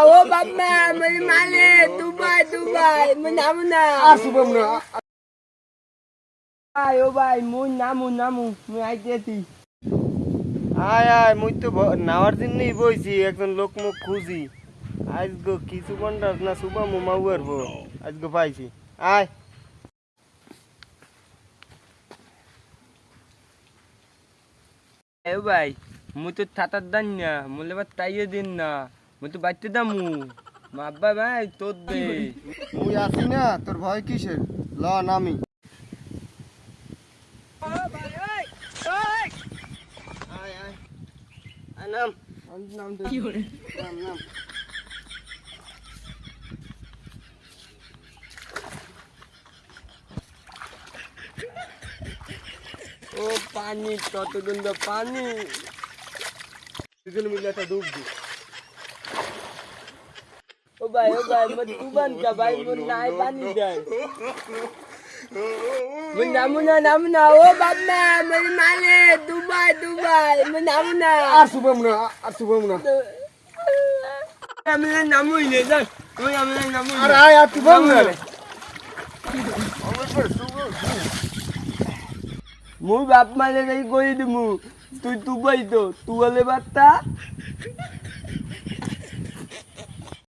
ও বাবা মানে মানে দুবাই দুবাই মই নামু না আর শুভম না আয় ও ভাই মই নামু মই আইতেছি আয় আয় মুই তো নাওয়ার জন্যই বইছি একজন লোক মুখ খুঁজি আজগো কিছু বন্ডার না শুভম মাউয়ার বো আজগো পাইছি আয় এ ভাই মই তো থাতার দান না মোলে বা তাইয়ে দিন না মই তো বাইতে দামু মাব্বা ভাই তোর দে মুই আসি না তোর ভয় কিসের ল নামি আয় আয় আয় নাম নাম দে নাম নাম ও পানি কত গন্ধ পানি দুজন মিলে একটা ডুব দি ও ভাই মই তুবান কা ভাই মই নাই পানি দেয় মই নামু না ও বাবা মানে মানে দুবাই মই নামু না আর শুভম না আর শুভম না আমি নামুই নে যান মই আমি নামুই আর আয় আর শুভম না মুই বাপ মানে এই কই দিমু তুই তুবাই তো তুয়ালে বাত্তা